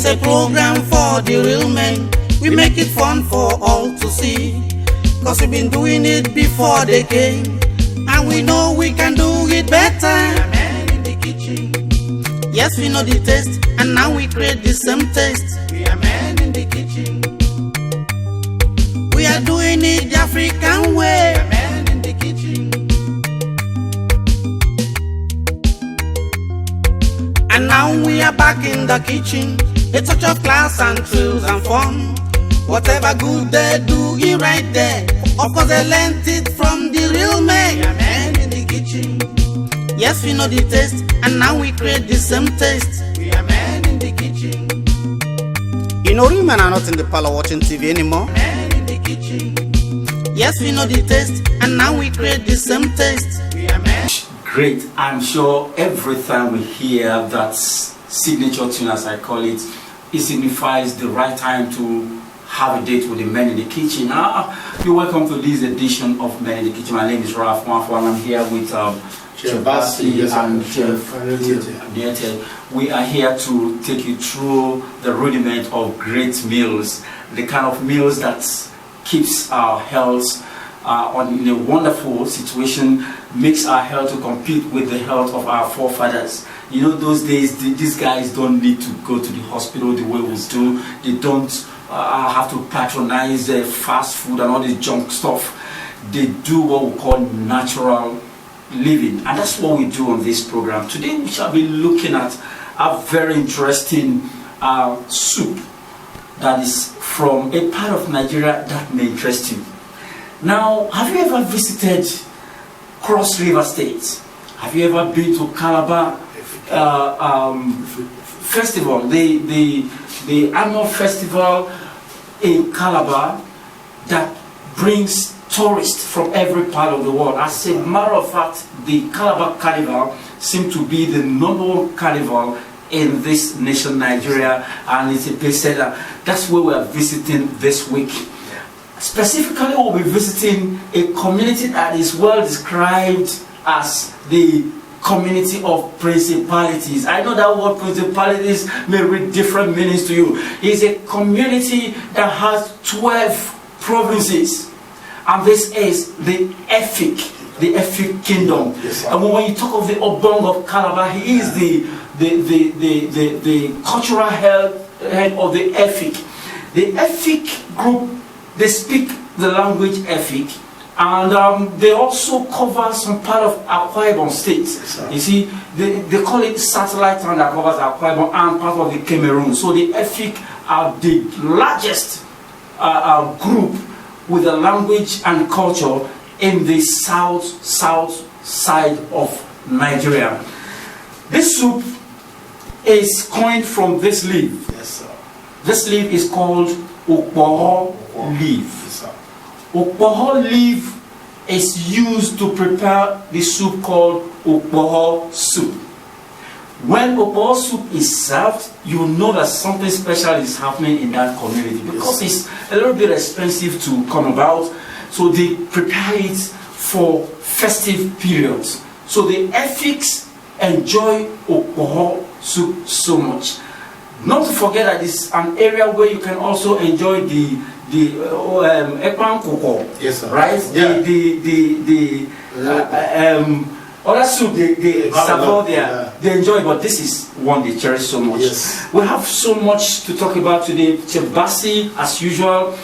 It's a program for the real men. We make it fun for all to see, 'cause we've been doing it before they came, and we know we can do it better. We are men in the kitchen. Yes, we know the taste, and now we create the same taste. We are men in the kitchen. We are doing it the African way. We are men in the kitchen. And now we are back in the kitchen. A touch of class and thrills and fun. Whatever good they do, it right there. Of course they learned it from the real men. We are men in the kitchen. Yes, we know the taste, and now we create the same taste. We are men in the kitchen. You know, real men are not in the parlor watching TV anymore. Men in the kitchen. Yes, we know the taste, and now we create the same taste. We are men. Great. I'm sure every time we hear that signature tune, as I call it, it signifies the right time to have a date with the men in the kitchen. You're welcome to this edition of Men in the Kitchen. My name is Ralph Mwafo, and I'm here with Chebasi and Chef. We are here to take you through the rudiment of great meals, the kind of meals that keeps our health in a wonderful situation, makes our health to compete with the health of our forefathers. You know, those days, these guys don't need to go to the hospital the way we do. They don't have to patronize fast food and all this junk stuff. They do what we call natural living, and that's what we do on this program. Today we shall be looking at a very interesting soup that is from a part of Nigeria that may interest you. Now, have you ever visited Cross River State? Have you ever been to Calabar festival, the annual festival in Calabar that brings tourists from every part of the world? As a matter of fact, the Calabar Carnival seems to be the #1 carnival in this nation, Nigeria, and it's a place that that's where we are visiting this week. Specifically, we'll be visiting a community that is well described as the community of principalities. I know that word principalities may read different meanings to you. It's a community that has 12 provinces, and this is the Efik kingdom. Yes, and when you talk of the Obong of Calabar, he is the cultural head of the Efik. The Efik group, they speak the language Efik, and they also cover some part of Akwa Ibom state. You see, they call it satellite town that covers Akwa Ibom and part of the Cameroon. So the Efik are the largest group with a language and culture in the south side of Nigeria. This soup is coined from this leaf. Yes, sir. This leaf is called Ukwoho leaf. Yes, sir. Ukwoho leaf is used to prepare the soup called Ukwoho Soup. When Ukwoho Soup is served, you know that something special is happening in that community, because it's a little bit expensive to come about, so they prepare it for festive periods. So the Efiks enjoy Ukwoho Soup so much. Not to forget that it's an area where you can also enjoy the ekpan koko, yes, sir. right? Yeah. The other soup they serve there, they enjoy, but this is one they cherish so much. Yes. We have so much to talk about today. Chebasi, as usual,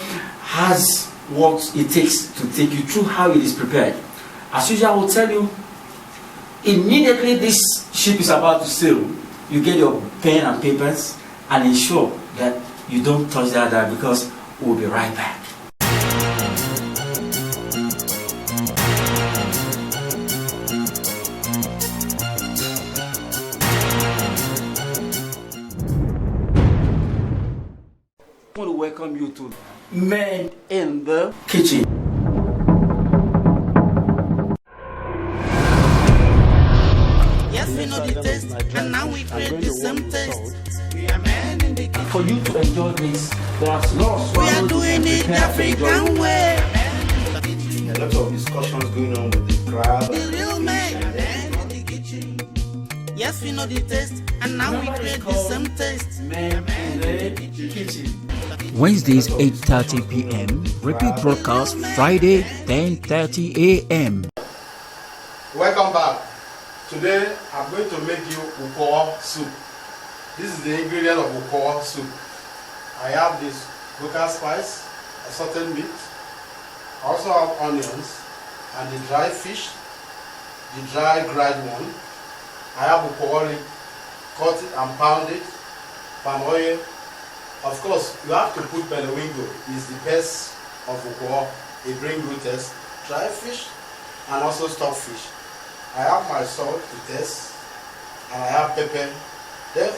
has what it takes to take you through how it is prepared. As usual, I will tell you, immediately this ship is about to sail, you get your pen and papers and ensure that you don't touch that, because we'll be right back. I want to welcome you to Men in the Kitchen. Yes, we know the taste, and now we create the same taste. We are men in the kitchen. For you to enjoy this, there's lots. We are doing it the African way. A lot of discussions going on with the crab. The real men in the kitchen. Yes, we know the taste, and now we create the same taste. Men in the kitchen. Wednesdays 8:30 p.m. Repeat broadcast Friday 10:30 a.m. Welcome back. Today I'm going to make you Ukwoho soup. This is the ingredient of Ukwoho soup. I have this local spice, assorted meat. I also have onions and the dry fish, the dry dried one. I have Ukwoho leaf, cut it and pound it, palm oil. Of course, you have to put Benowingo. It's the best of Ukwoho. It brings good taste. Dry fish and also stockfish. I have my salt to taste, and I have pepper. Then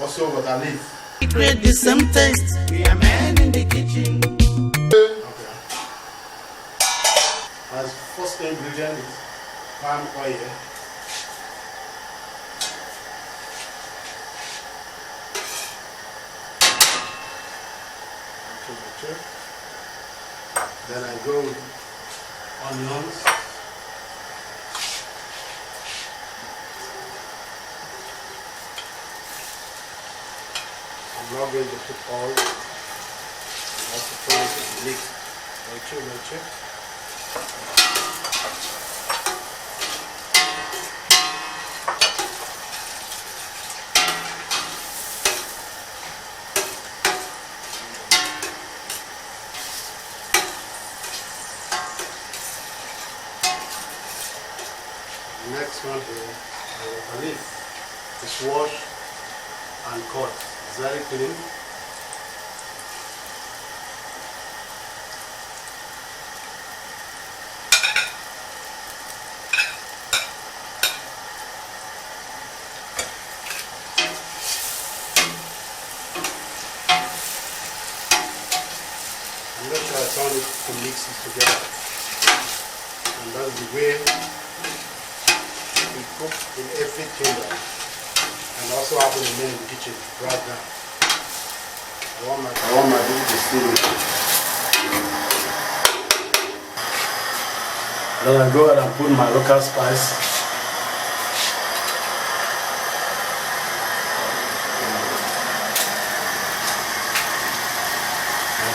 also water leaf. We create the same taste. We are men in the kitchen. Okay. My first ingredient is palm oil. Then I go with onions. I'm not going to put oil. I'm also trying to mix. Next one here, I leaf. It's washed and cut. It's very clean. I'm going to try to mix it together. And that's the way we cook in Efik kingdom, and also happen in the kitchen right now. I want my baby to see it. Then I go ahead and put my local spice.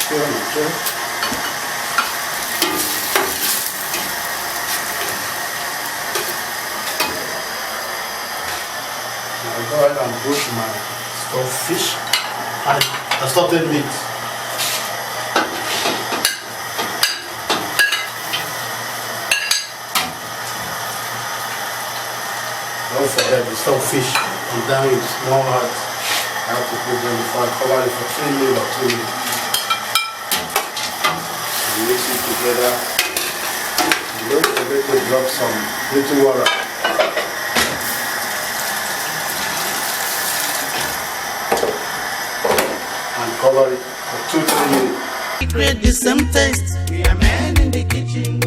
Okay. I go ahead and put my stuffed fish and assorted meat. Don't forget the stuffed fish and down with small heart. I have to put them before I cover it for 3 minutes or 2 minutes. And mix it together. Don't forget to drop some little water. Cover it for 2-3 minutes. We create the same taste. We are men in the kitchen.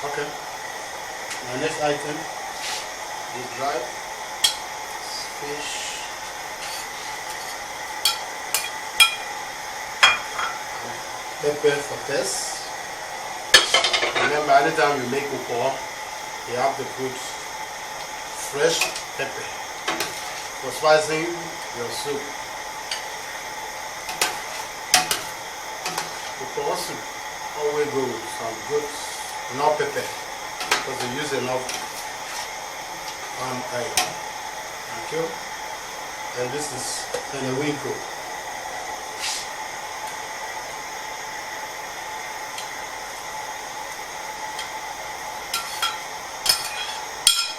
Okay. My next item is dried fish. Pepper for taste. Remember, anytime you make ukwoho, you have to put fresh pepper for spicing your soup. Ukwoho soup always goes with some good, enough pepper, because you use enough palm oil. Thank you. And this is Benowingo.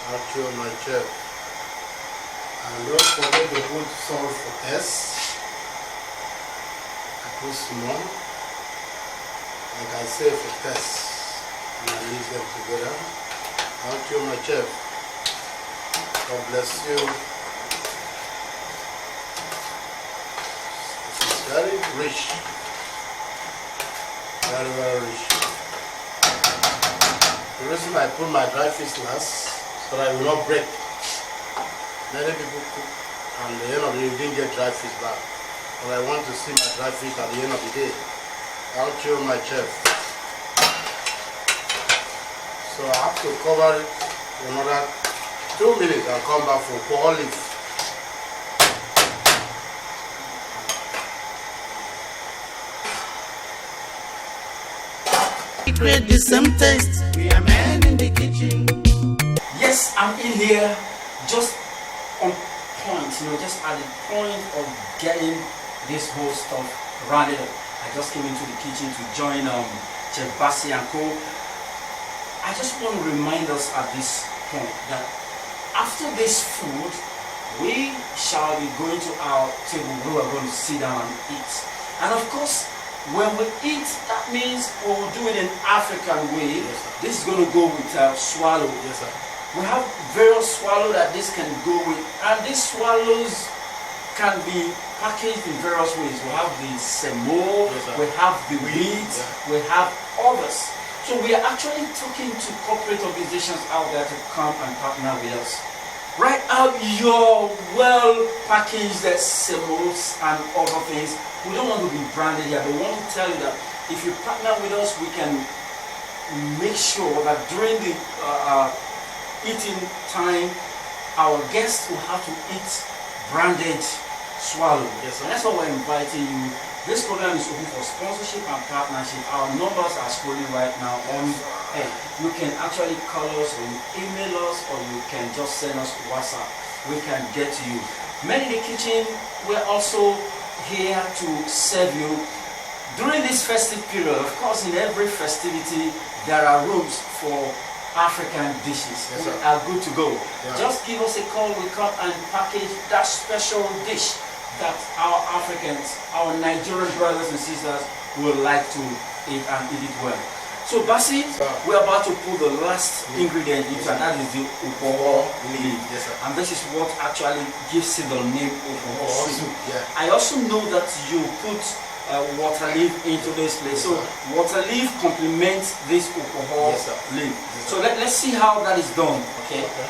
Archer my chef. And don't forget to put salt for taste. I put small, like I say, for taste. And I mix them together. Archer my chef. God bless you. This is very rich. Very, very rich. The reason I put my dry fish last, so that it will not break. Many people cook and at the end of the day you didn't get dry fish back. but I want to see my dry fish at the end of the day. I'll show my chef. So I have to cover it for another 2 minutes and come back for ukwoho leaf. We create the same taste. We are men in the kitchen. Yes, I'm in here just on point, just at the point of getting this whole stuff rounded up. I just came into the kitchen to join Chef Basi and Co. I just want to remind us at this point that after this food, we shall be going to our table where we're going to sit down and eat. And of course, when we eat, that means we'll do it in African way. Yes, this is going to go with swallow. Yes, sir. We have various swallow that this can go with, and these swallows can be packaged in various ways. We have the semo, Yes, sir. we have the wheat, Yeah. we have others. So we are actually talking to corporate organizations out there to come and partner with us. Right out your well-packaged semos and other things. We don't want to be branded here, but we want to tell you that if you partner with us, we can make sure that during the eating time, our guests will have to eat branded swallow. Yes, sir. And that's why we're inviting you. This program is open for sponsorship and partnership. Our numbers are scrolling right now on. Hey, you can actually call us or you email us or you can just send us WhatsApp. We can get to you. Men in the Kitchen, we're also here to serve you during this festive period. Of course, in every festivity, there are rooms for African dishes. Yes, We sir. are good to go. Yeah. Just give us a call. We come and package that special dish that our Africans, our Nigerian brothers and sisters would like to eat and eat it well. So Basi, Sir. we're about to put the last ingredient into, and that is the ukwoho leaf. Yes, sir. And this is what actually gives it the name ukwoho Ukwoho soup. soup, yeah. I also know that you put water leaf into this place. So water leaf complements this ukwoho Yes, sir. leaf. Yes, So sir. let's see how that is done. Okay. Okay.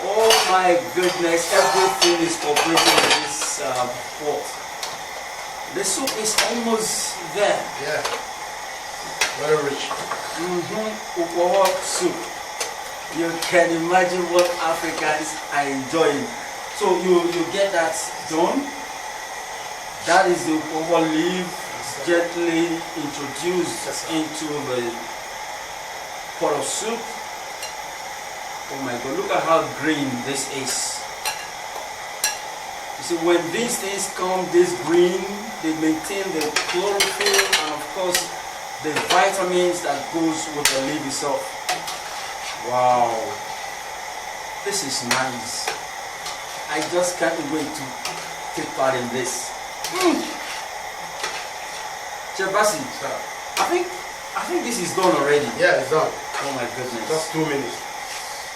Oh my goodness, everything is cooperating in this pot. The soup is almost there. Yeah. Very rich. Ukwoho soup. You can imagine what Africans are enjoying. So you get that done. That is the ukwoho leaf gently introduced into the pot of soup. Oh my God, look at how green this is. You see, when these things come this green, they maintain the chlorophyll and of course the vitamins that goes with the leaf itself. Wow, this is nice. I just can't wait to take part in this. Chef Basi, Sir. I think this is done already. Yeah, it's done. Oh my goodness. Just 2 minutes.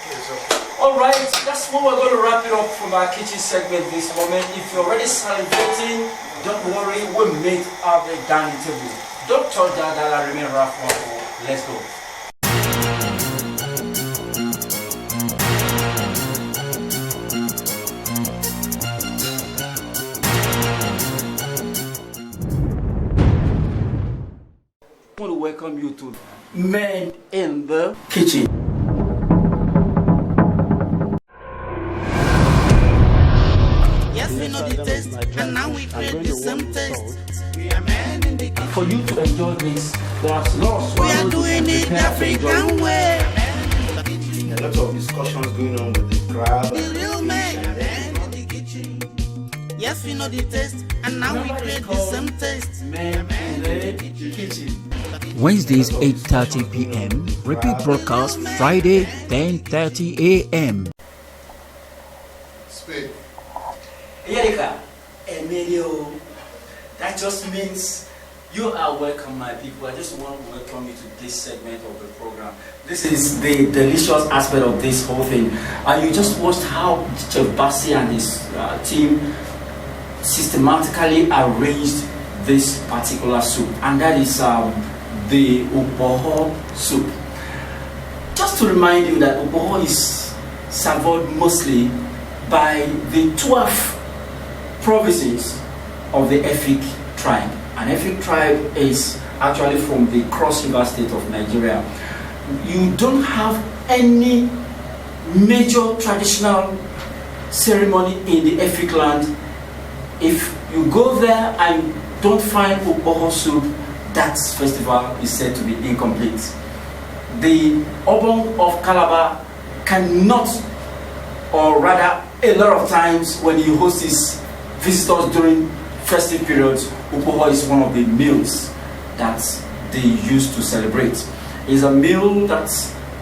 Yes, sir. Alright, that's what we're going to wrap it up from our kitchen segment this moment. If you're already salivating, don't worry, we'll make our dining table. Don't touch that, that'll remain rough one. Let's go. I want to welcome you to Men in the Kitchen. Yes, we know the taste, and now we create the same taste. We are men in the kitchen. For you to enjoy this, there's lots of We are doing it the African way. A lot of discussions going on with the crab. The real men in the kitchen. Yes, we know the taste, and now we create the same taste. Men in the Kitchen. Wednesdays 8:30 p.m. Repeat broadcast Friday 10:30 a.m. Speak. Erika, Emilio, that just means you are welcome, my people. I just want to welcome you to this segment of the program. This is the delicious aspect of this whole thing. You just watched how Chef Basi and his team systematically arranged this particular soup, and that is the ukwoho soup. Just to remind you that ukwoho is served mostly by the 12 provinces of the Efik tribe. An Efik tribe is actually from the Cross River state of Nigeria. You don't have any major traditional ceremony in the Efik land. If you go there and don't find Ukwoho Soup, that festival is said to be incomplete. The Obong of Calabar cannot, or rather a lot of times when he hosts his visitors during festive periods, Ukwoho is one of the meals that they use to celebrate. It's a meal that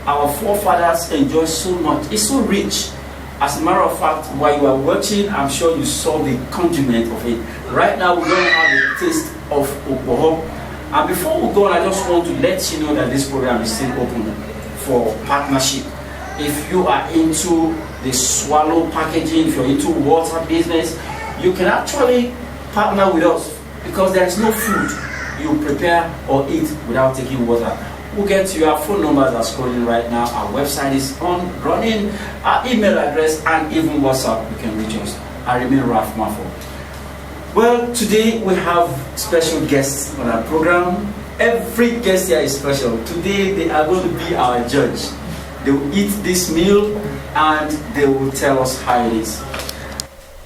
our forefathers enjoy so much. It's so rich. As a matter of fact, while you are watching, I'm sure you saw the condiment of it. Right now, we're going to have a taste of Ukwoho. And before we go on, I just want to let you know that this program is still open for partnership. If you are into the swallow packaging, if you're into water business, you can actually partner with us because there is no food you prepare or eat without taking water. We'll get to your phone numbers are scrolling right now. Our website is on running, our email address, and even WhatsApp. You can reach us. I remain Ralph Mafo. Well, today we have special guests on our program. Every guest here is special. Today they are going to be our judge. They will eat this meal and they will tell us how it is.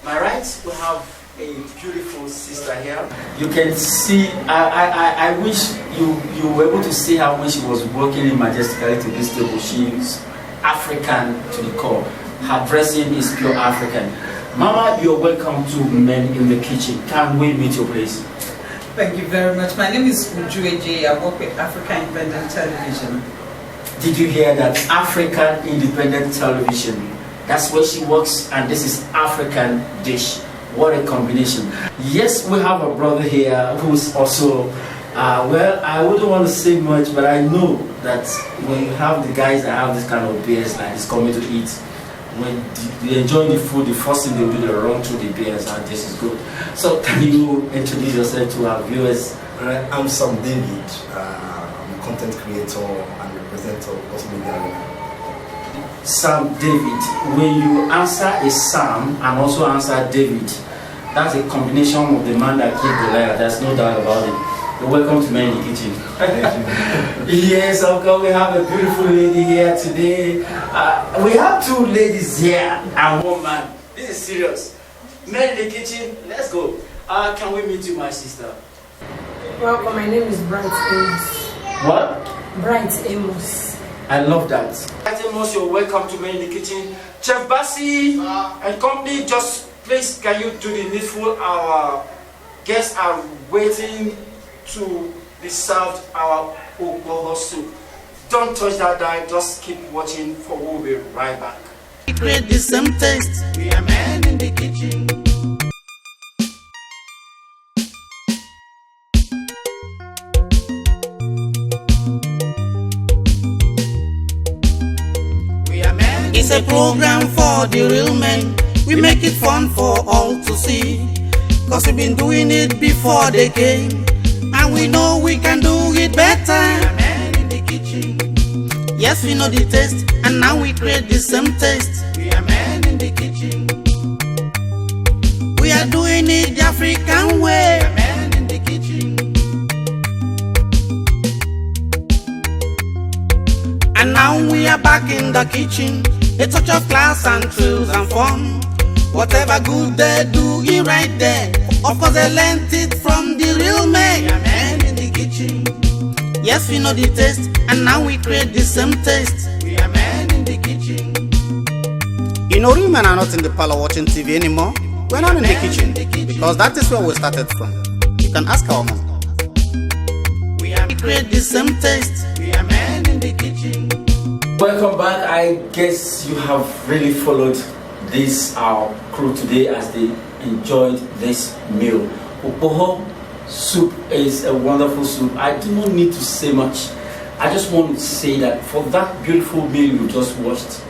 My right, we have a beautiful sister here. You can see, I wish you were able to see her when she was walking majestically to this table. She's African to the core. Her dressing is pure African. Mama, you're welcome to Men in the Kitchen. Can we meet your place? Thank you very much. My name is Ukwoho. I work with African Independent Television. Did you hear that? African Independent Television. That's where she works, and this is African dish. What a combination. Yes, we have a brother here who's also, well, I wouldn't want to say much, but I know that when you have the guys that have this kind of beers like this coming to eat, when they enjoy the food, the first thing they do, they run through the beers, and this is good. So can you introduce yourself to our viewers? I'm Sam David. I'm a content creator and representative of Boss Media. Sam David. When you answer a Sam and also answer David, that's a combination of the man that killed Goliath. There's no doubt about it. You're welcome to Men in the Kitchen. Yes, of course, we have a beautiful lady here today. We have two ladies here and one man. This is serious. Men in the Kitchen, let's go. Can we meet you, my sister? Welcome, my name is Bright Amos. What? Bright Amos. I love that. Bright Amos, you're welcome to Men in the Kitchen. Chef Bassi and company, just please can you do the needful? Our guests are waiting to be served our Ukwoho soup. Don't touch that dial, just keep watching for we'll be right back. We create the same taste. We are men in the kitchen. It's a program for the real men. We make it fun for all to see. Cause we've been doing it before they came. And we know we can do it better. We are men in the kitchen. Yes, we know the taste. And now we create the same taste. We are men in the kitchen. We are doing it the African way. We are men in the kitchen. And now we are back in the kitchen. A touch of class and thrills and fun. Whatever good they do, it right there. Of course they learned it from the real men. We are men in the kitchen. Yes, we know the taste, and now we create the same taste. We are men in the kitchen. You know, real men are not in the parlor watching TV anymore. We're not in the kitchen, because that is where we started from. You can ask our mom. We create the same taste. We are men in the kitchen. Welcome back. I guess you have really followed this our crew today as they enjoyed this meal. Ukwoho soup is a wonderful soup. I do not need to say much. I just want to say that for that beautiful meal you just watched,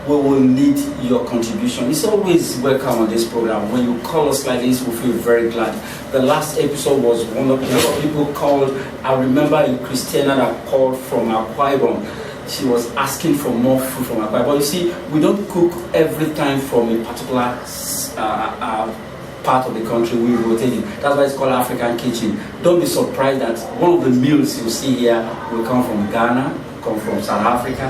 we will need your contribution. It's always welcome on this program. When you call us like this, we feel very glad. The last episode was wonderful. A lot of people called. I remember a Christiana that called from Akwa Ibom. She was asking for more food from Akwa Ibom. But you see, we don't cook every time from a particular part of the country, we rotate it. That's why it's called African kitchen. Don't be surprised that one of the meals you see here will come from Ghana, come from South Africa,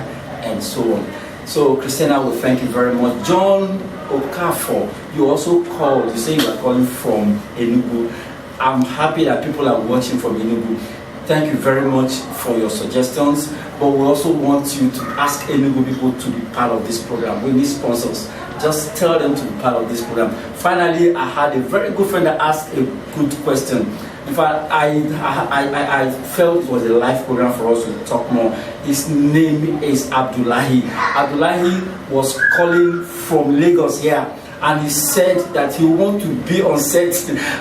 and so on. So Christina, will thank you very much. John Okafor, you also called, you say you are calling from Enugu. I'm happy that people are watching from Enugu. Thank you very much for your suggestions, but we also want you to ask Enugu people to be part of this program. We need sponsors. Just tell them to be part of this program. Finally, I had a very good friend that asked a good question. In fact, I felt it was a live program for us to talk more. His name is Abdullahi. Abdullahi was calling from Lagos here, and he said that he wants to be on set.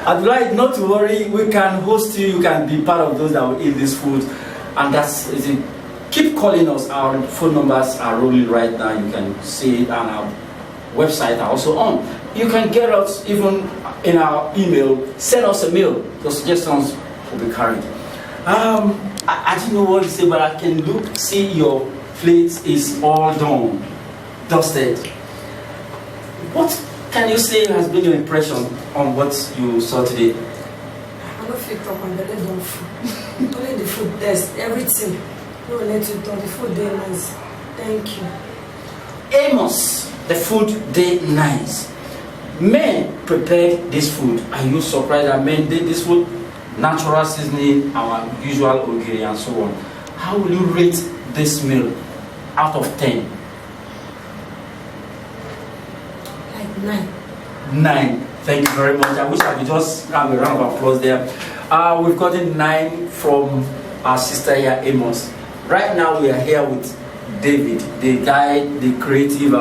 Abdullahi, not to worry, we can host you. You can be part of those that will eat this food, and that's it. Keep calling us. Our phone numbers are rolling right now. You can see it on our website are also on. You can get us even in our email. Send us a mail. Your suggestions will be carried. I didn't know what to say, but I can see your plate is all done, dusted. What can you say has been your impression on what you saw today? I don't feel talk on the don't food. Only the food test, everything. No let you talk. The food day nice. Thank you. Amos, the food day nice. Men prepared this food. Are you surprised that men did this food? Natural seasoning, our usual ogiri and so on. How will you rate this meal out of 10? Like 9. 9. Thank you very much. I wish I could just have a round of applause there. We've gotten 9 from our sister here, Amos. Right now we are here with David, the guy, the creative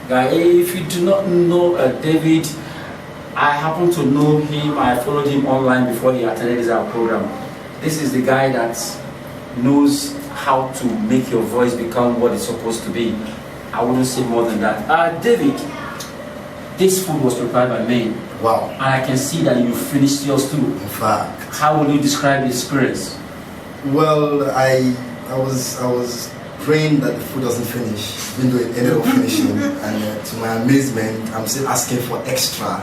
guy. If you do not know David, I happen to know him. I followed him online before he attended our program. This is the guy that knows how to make your voice become what it's supposed to be. I wouldn't say more than that. David, this food was prepared by men. Wow. And I can see that you finished yours too. In fact. How will you describe the experience? Well, I was praying that the food doesn't finish, even though it ended up finishing. And to my amazement, I'm still asking for extra,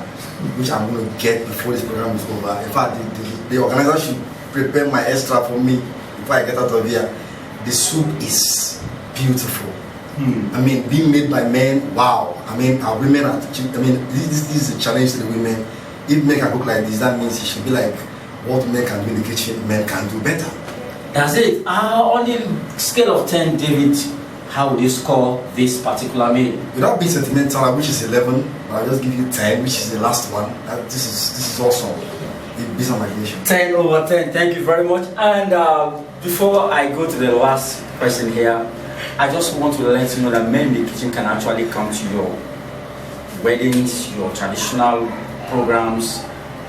which I'm going to get before this program is over. In fact, the organizer should prepare my extra for me before I get out of here. The soup is beautiful. I mean, being made by men, wow. I mean, our women are, this is a challenge to the women. If men can cook like this, that means it should be like what men can do in the kitchen, men can do better. That's it. On the scale of 10, David, how would you score this particular meal? Without being sentimental, which is 11, but I'll just give you 10, which is the last one. This is awesome. Based on imagination. 10 over 10. Thank you very much. And before I go to the last person here, I just want to let you know that men in the kitchen can actually come to your weddings, your traditional programs,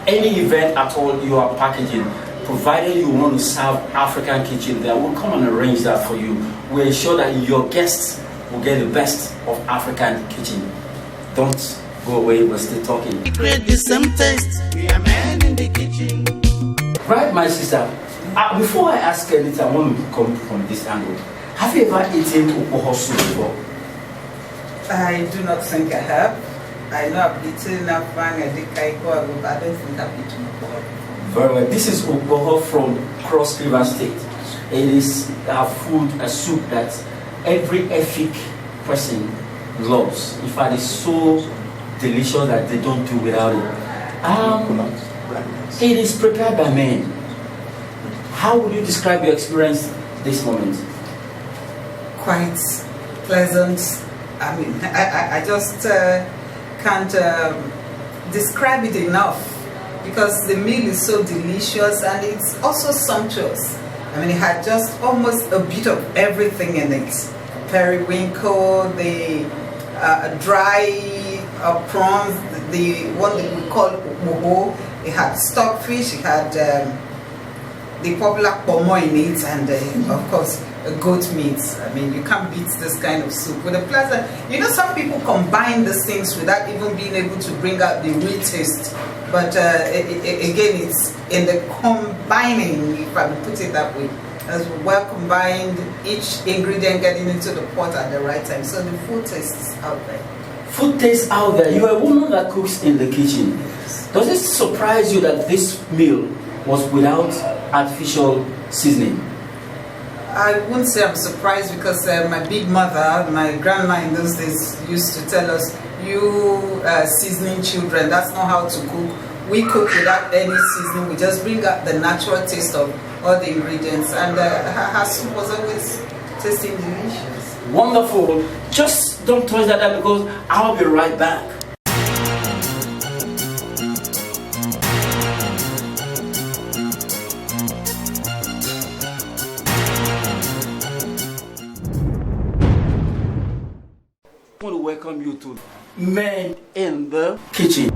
any event at all you are packaging. Provided you want to serve African kitchen, they will come and arrange that for you. We ensure that your guests will get the best of African kitchen. Don't go away, we're still talking. We create the same taste. We are men in the kitchen. Right, my sister. Before I ask anything, I want to come from this angle. Have you ever eaten Ukwoho Soup before? I do not think I have. I know I've eaten Afang, Edikaiko, but I don't think I've eaten Ukwoho. Very well. This is Ukwoho from Cross River State. It is a food, a soup that every Efik person loves. In fact, it's so delicious that they don't do without it. It is prepared by men. How would you describe your experience this moment? Quite pleasant. I mean, I just can't describe it enough, because the meal is so delicious and it's also sumptuous. I mean, it had just almost a bit of everything in it. Periwinkle, the dry prawns, the one that we call Ukwoho. It had stockfish, it had the popular pomo in it, and of course goat meat. I mean, you can't beat this kind of soup with a pleasant. You know, some people combine these things without even being able to bring out the real taste. But again, it's in the combining, if I would put it that way, as well combined, each ingredient getting into the pot at the right time. So the food taste is out there. food tastes out there. You're a woman that cooks in the kitchen. Does it surprise you that this meal was without artificial seasoning? I wouldn't say I'm surprised because my big mother, my grandma in those days used to tell us, you seasoning children, that's not how to cook. We cook without any seasoning. We just bring out the natural taste of all the ingredients. And her soup was always tasting delicious. Wonderful. Just don't touch that because I'll be right back. I want to welcome you to Men in the Kitchen.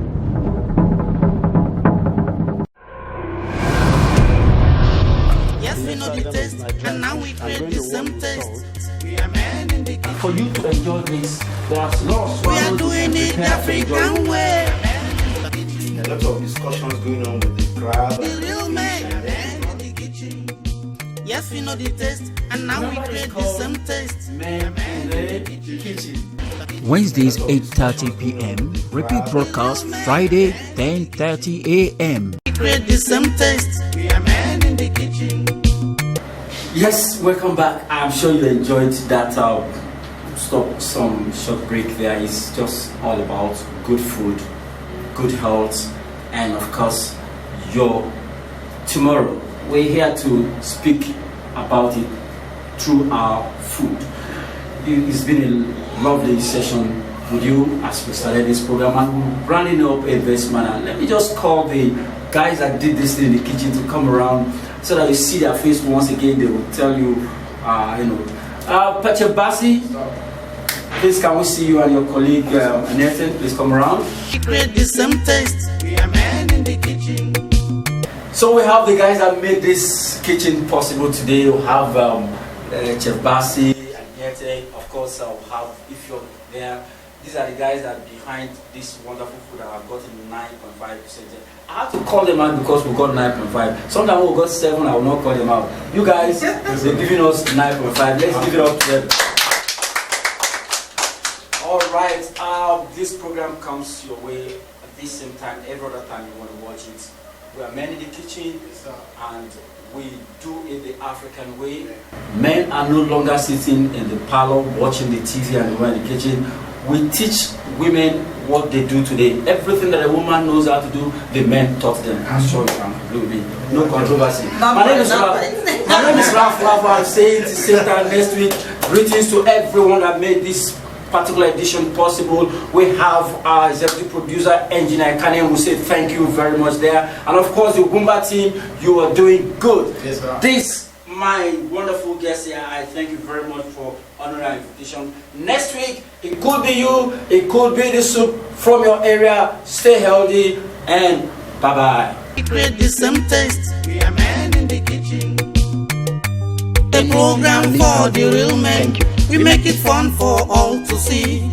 Yes, we know the taste, and now we create the same taste. We are men in the kitchen. For you to enjoy this, there's lots. We are doing it the African way. A lot of discussions going on with the crab. The real men in the kitchen. Yes, we know the taste, and now we create the same taste. Men in the Kitchen. Wednesdays 8:30 p.m. Repeat broadcast Friday 10:30 a.m. We create the same taste. We are men in the kitchen. Yes, welcome back. I'm sure you enjoyed that. Stop some short break there. It's just all about good food, good health, and of course your tomorrow. We're here to speak about it through our food. It's been a lovely session with you as we started this program, and we're running up in this manner. Let me just call the guys that did this thing in the kitchen to come around so that you see their face once again. They will tell you, Pacha Basi, please can we see you and your colleague Nathan? Please come around. We create the same taste. We are men in the kitchen. So we have the guys that made this kitchen possible today. We have Chef Basi and Nathan. Of course, I'll have, if you're there, these are the guys that are behind this wonderful food that I've gotten 9.5%. I have to call them out because we got 9.5. Sometimes we got 7, I will not call them out. You guys, they're giving us 9.5. Let's give it up to them. Alright, this program comes your way at the same time, every other time you want to watch it. We are men in the kitchen, and we do it the African way. Men are no longer sitting in the parlor watching the TV and we're in the kitchen. We teach women what they do today. Everything that a woman knows how to do, the men taught them. I'm sure you can believe me. No controversy. My name is Ralph. I'm saying to same time next week. Greetings to everyone that made this particular edition possible. We have our executive producer, engineer Kanye, who say thank you very much there. And of course, the Goomba team, you are doing good. Yes, sir. This, my wonderful guest here, I thank you very much for honoring our invitation. Next week, it could be you, it could be the soup from your area. Stay healthy and bye-bye. We create the same taste. We are men in the kitchen. A program for the real men. We make it fun for all to see.